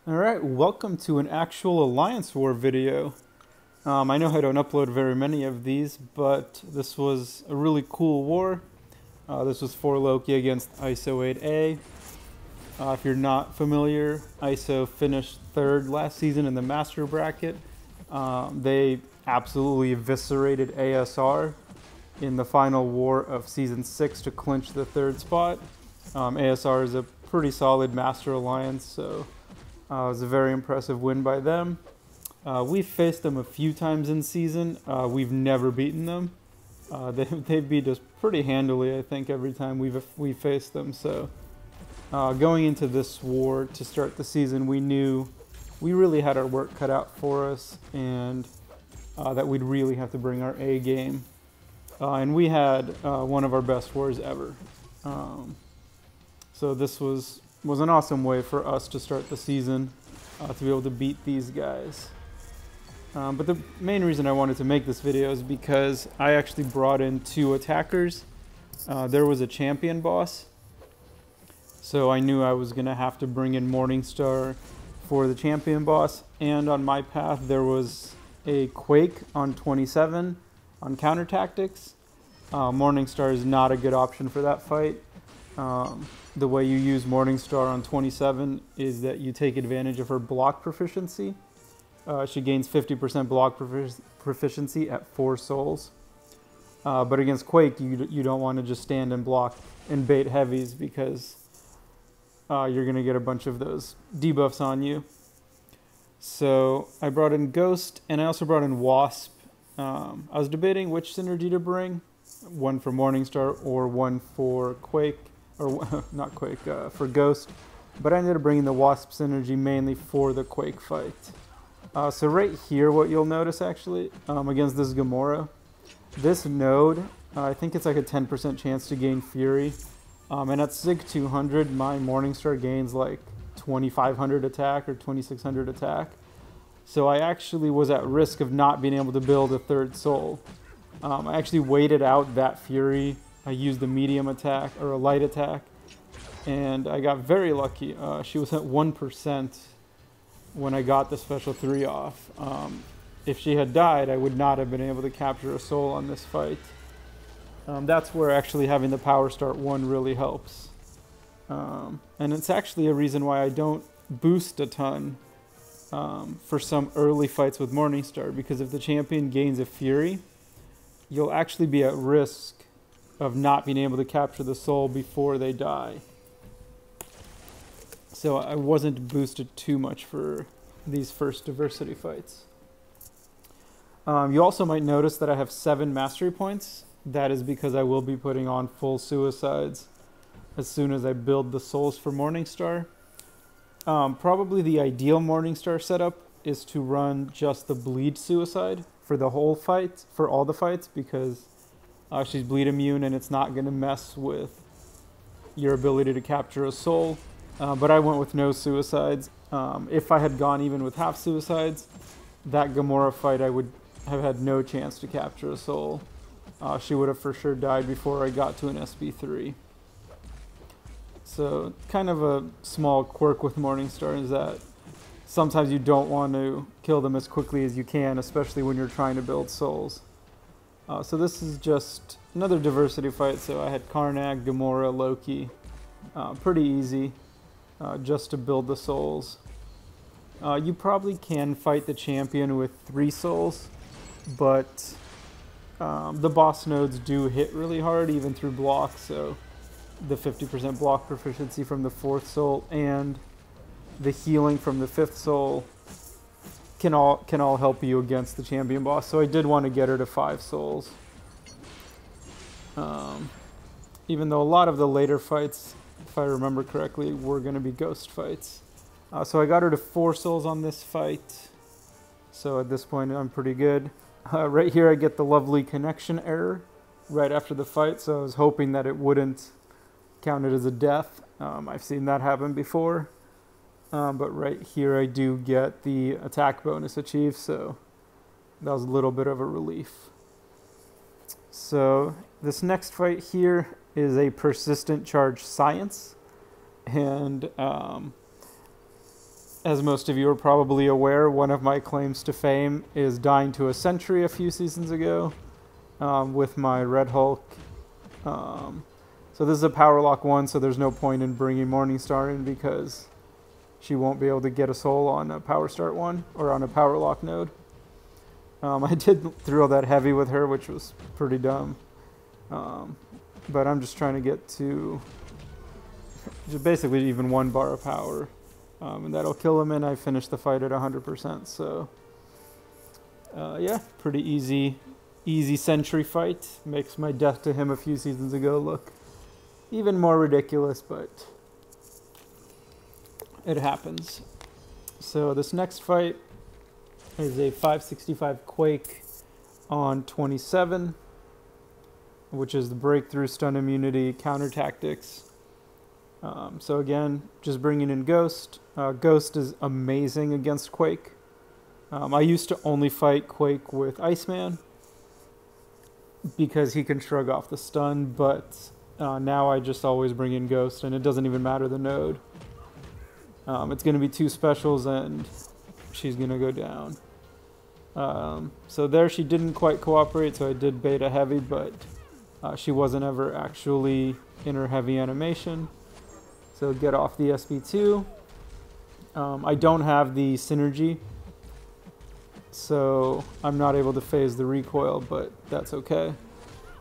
Alright, welcome to an actual Alliance War video. I know I don't upload very many of these, but this was a really cool war. This was for Loki against iso8a. If you're not familiar, ISO finished third last season in the Master Bracket. They absolutely eviscerated ASR in the final war of Season 6 to clinch the third spot. ASR is a pretty solid Master Alliance, so it was a very impressive win by them. We've faced them a few times in season. We've never beaten them. They beat us pretty handily, I think, every time we've faced them. So going into this war to start the season, we knew we really had our work cut out for us, and that we'd really have to bring our A game. And we had one of our best wars ever. So this was an awesome way for us to start the season, to be able to beat these guys. But the main reason I wanted to make this video is because I actually brought in 2 attackers. There was a champion boss, so I knew I was going to have to bring in Morningstar for the champion boss, and on my path there was a Quake on 27 on counter tactics. Morningstar is not a good option for that fight. The way you use Morningstar on 27 is that you take advantage of her block proficiency. She gains 50% block proficiency at 4 souls. But against Quake, you don't want to just stand and block and bait heavies, because you're going to get a bunch of those debuffs on you. So I brought in Ghost, and I also brought in Wasp. I was debating which synergy to bring, one for Morningstar or one for Quake. Or not Quake, for Ghost, but I ended up bringing the Wasp synergy mainly for the Quake fight. So right here, what you'll notice actually, against this Gamora, this node, I think it's like a 10% chance to gain Fury, and at Sig 200, my Morningstar gains like 2500 attack or 2600 attack, so I actually was at risk of not being able to build a third soul. I actually waited out that Fury. I used a medium attack, or a light attack, and I got very lucky. She was at 1% when I got the special 3 off. If she had died, I would not have been able to capture a soul on this fight. That's where actually having the power start 1 really helps. And it's actually a reason why I don't boost a ton for some early fights with Morningstar, because if the champion gains a Fury, you'll actually be at risk of not being able to capture the soul before they die. So I wasn't boosted too much for these first diversity fights. You also might notice that I have 7 mastery points. That is because I will be putting on full suicides as soon as I build the souls for Morningstar. Probably the ideal Morningstar setup is to run just the bleed suicide for the whole fight, for all the fights, because she's bleed immune and it's not going to mess with your ability to capture a soul. But I went with no suicides. If I had gone even with half suicides, that Gamora fight I would have had no chance to capture a soul. She would have for sure died before I got to an SB3. So kind of a small quirk with Morningstar is that sometimes you don't want to kill them as quickly as you can, especially when you're trying to build souls. So this is just another diversity fight. So I had Karnak, Gamora, Loki. Pretty easy, just to build the souls. You probably can fight the champion with 3 souls, but the boss nodes do hit really hard, even through block. So the 50% block proficiency from the 4th soul and the healing from the 5th soul can all help you against the champion boss. So I did want to get her to 5 souls. Even though a lot of the later fights, if I remember correctly, were going to be ghost fights. So I got her to 4 souls on this fight. So at this point I'm pretty good. Right here I get the lovely connection error right after the fight, so I was hoping that it wouldn't count it as a death. I've seen that happen before. But right here I do get the attack bonus achieved, so that was a little bit of a relief. So this next fight here is a persistent charge science, and as most of you are probably aware, one of my claims to fame is dying to a sentry a few seasons ago with my Red Hulk. So this is a power lock 1, so there's no point in bringing Morningstar in because she won't be able to get a soul on a power start 1 or on a power lock node. I did throw that heavy with her, which was pretty dumb. But I'm just trying to get to just basically even 1 bar of power. And that'll kill him, and I finished the fight at 100%. So yeah, pretty easy sentry fight. Makes my death to him a few seasons ago look even more ridiculous, but it happens. So this next fight is a 565 Quake on 27, which is the breakthrough stun immunity counter tactics. So again, just bringing in Ghost. Ghost is amazing against Quake. I used to only fight Quake with Iceman because he can shrug off the stun, but now I just always bring in Ghost, and it doesn't even matter the node. It's going to be 2 specials, and she's going to go down. So there she didn't quite cooperate, so I did bait a heavy, but she wasn't ever actually in her heavy animation. So get off the SB2. I don't have the synergy, so I'm not able to phase the recoil, but that's okay.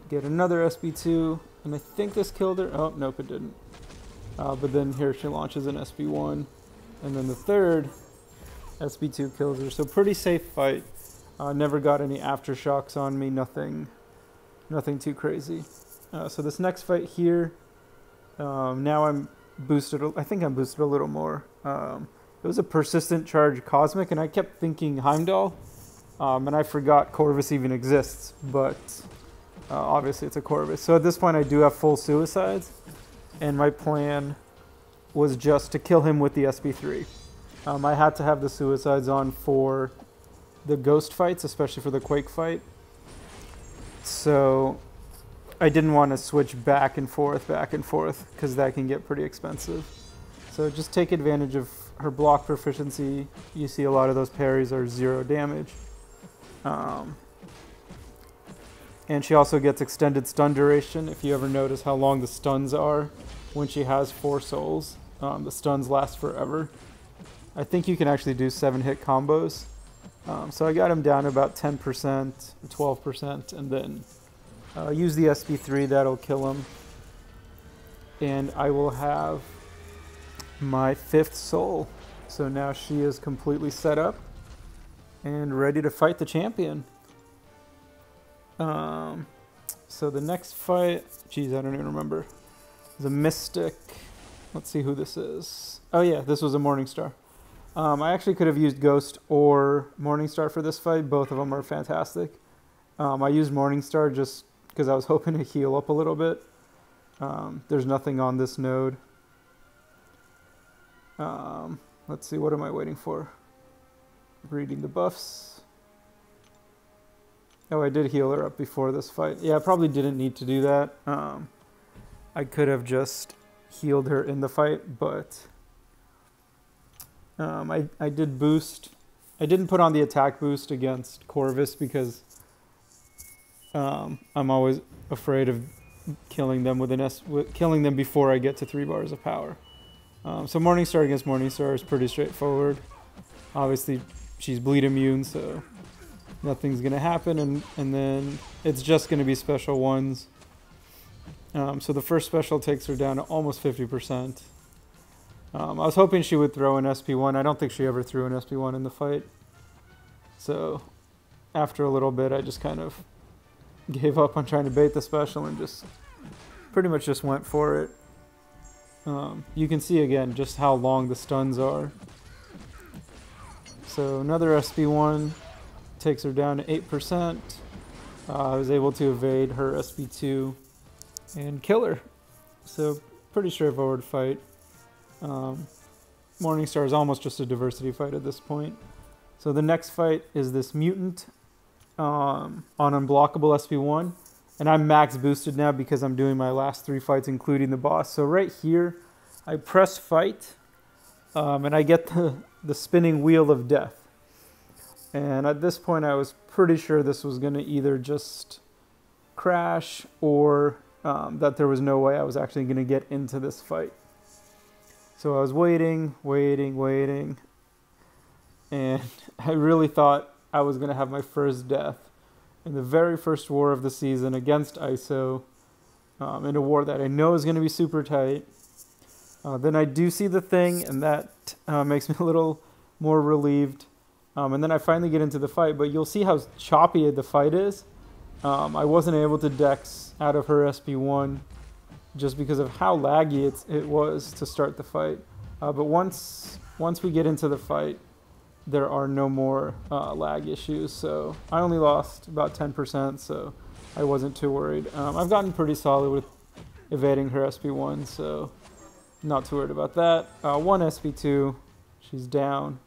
Get another SB2, and I think this killed her. Oh, nope, it didn't. But then here she launches an SB1, and then the third SB2 kills her. So pretty safe fight. Never got any aftershocks on me, nothing too crazy. So this next fight here, now I'm boosted, I think I'm boosted a little more. It was a persistent charge Cosmic, and I kept thinking Heimdall, and I forgot Corvus even exists, but obviously it's a Corvus. So at this point I do have full suicides, and my plan was just to kill him with the SB3. I had to have the suicides on for the Ghost fights, especially for the Quake fight. So I didn't want to switch back and forth, because that can get pretty expensive. So just take advantage of her block proficiency. You see a lot of those parries are 0 damage. And she also gets extended stun duration. If you ever notice how long the stuns are when she has 4 souls, the stuns last forever. I think you can actually do 7-hit combos. So I got him down to about 10%, 12%, and then use the SB3, that'll kill him. And I will have my 5th soul. So now she is completely set up and ready to fight the champion. So the next fight, geez, I don't even remember. The Mystic. Let's see who this is. Oh yeah, this was a Morningstar. I actually could have used Ghost or Morningstar for this fight. Both of them are fantastic. I used Morningstar just because I was hoping to heal up a little bit. There's nothing on this node. Let's see, what am I waiting for? Reading the buffs. Oh, I did heal her up before this fight. Yeah, I probably didn't need to do that. I could have just healed her in the fight, but I did boost. I didn't put on the attack boost against Corvus because I'm always afraid of killing them killing them before I get to 3 bars of power. So Morningstar against Morningstar is pretty straightforward. Obviously, she's bleed immune, so nothing's gonna happen, and then it's just gonna be special ones. So the first special takes her down to almost 50%. I was hoping she would throw an SP1. I don't think she ever threw an SP1 in the fight. So after a little bit, I just kind of gave up on trying to bait the special and just pretty much just went for it. You can see again just how long the stuns are. So another SP1 takes her down to 8%. I was able to evade her SP2 and kill her. So pretty straightforward fight. Morningstar is almost just a diversity fight at this point. So the next fight is this mutant on unblockable SP1. And I'm max boosted now because I'm doing my last 3 fights, including the boss. So right here, I press fight, and I get the spinning wheel of death. And at this point, I was pretty sure this was going to either just crash or that there was no way I was actually going to get into this fight. So I was waiting, and I really thought I was going to have my first death in the very first war of the season against ISO, in a war that I know is going to be super tight. Then I do see the thing, and that makes me a little more relieved. And then I finally get into the fight, but you'll see how choppy the fight is. I wasn't able to dex out of her SP1 just because of how laggy it was to start the fight. But once we get into the fight, there are no more lag issues. So I only lost about 10%, so I wasn't too worried. I've gotten pretty solid with evading her SP1, so not too worried about that. One SP2, she's down.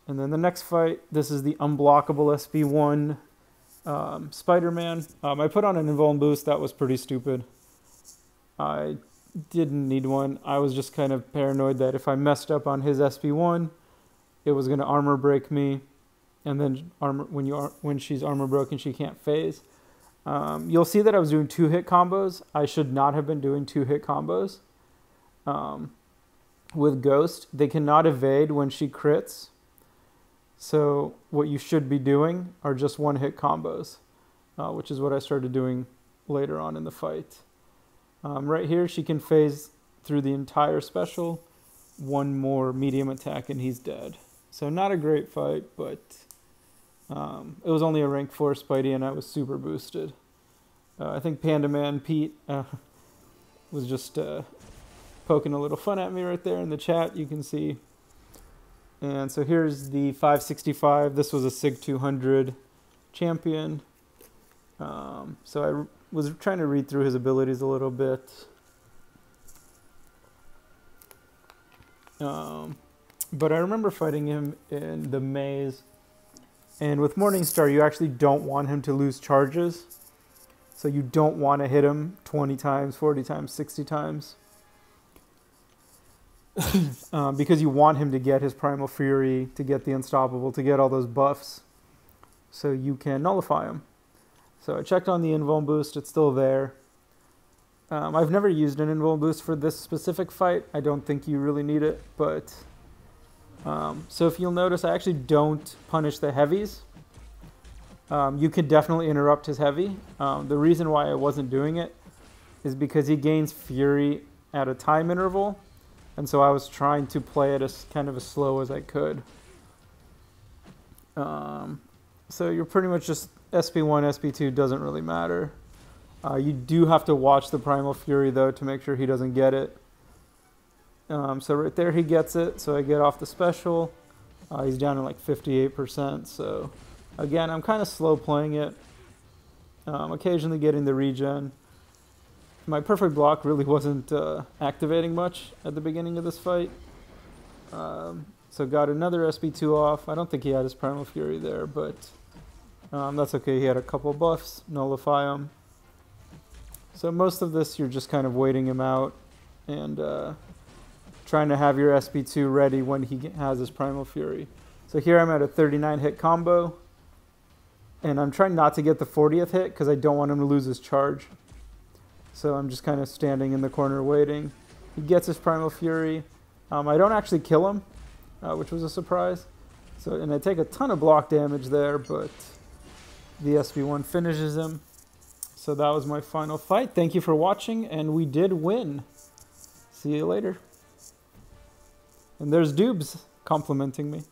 And then the next fight, this is the unblockable SP1 Spider-Man. I put on an invuln boost. That was pretty stupid. I didn't need one. I was just kind of paranoid that if I messed up on his SP1, it was going to armor break me. And then when she's armor broken, she can't phase. You'll see that I was doing 2-hit combos. I should not have been doing 2-hit combos. With Ghost, they cannot evade when she crits. So what you should be doing are just 1-hit combos, which is what I started doing later on in the fight. Right here, she can phase through the entire special, one more medium attack, and he's dead. So not a great fight, but it was only a rank 4 Spidey, and I was super boosted. I think Panda Man Pete was just poking a little fun at me right there in the chat, you can see. And so here's the 565. This was a SIG 200 champion. So I was trying to read through his abilities a little bit. But I remember fighting him in the maze. And with Morningstar, you actually don't want him to lose charges. So you don't want to hit him 20 times, 40 times, 60 times. Because you want him to get his Primal Fury, to get the Unstoppable, to get all those buffs, so you can nullify him. So I checked on the invuln boost, it's still there. I've never used an invuln boost for this specific fight. I don't think you really need it, but... so if you'll notice, I actually don't punish the heavies. You could definitely interrupt his heavy. The reason why I wasn't doing it is because he gains Fury at a time interval. And so I was trying to play it as kind of as slow as I could. So you're pretty much just SP1, SP2 doesn't really matter. You do have to watch the Primal Fury though to make sure he doesn't get it. So right there he gets it, so I get off the special. He's down to like 58%, so again, I'm kind of slow playing it. Occasionally getting the regen. My perfect block really wasn't activating much at the beginning of this fight. So got another SP2 off. I don't think he had his Primal Fury there, but that's okay. He had a couple buffs, nullify him. So most of this, you're just kind of waiting him out and trying to have your SP2 ready when he has his Primal Fury. So here I'm at a 39 hit combo, and I'm trying not to get the 40th hit because I don't want him to lose his charge. So I'm just kind of standing in the corner waiting. He gets his Primal Fury. I don't actually kill him, which was a surprise. And I take a ton of block damage there, but the SP1 finishes him. So that was my final fight. Thank you for watching, and we did win. See you later. And there's Dubes complimenting me.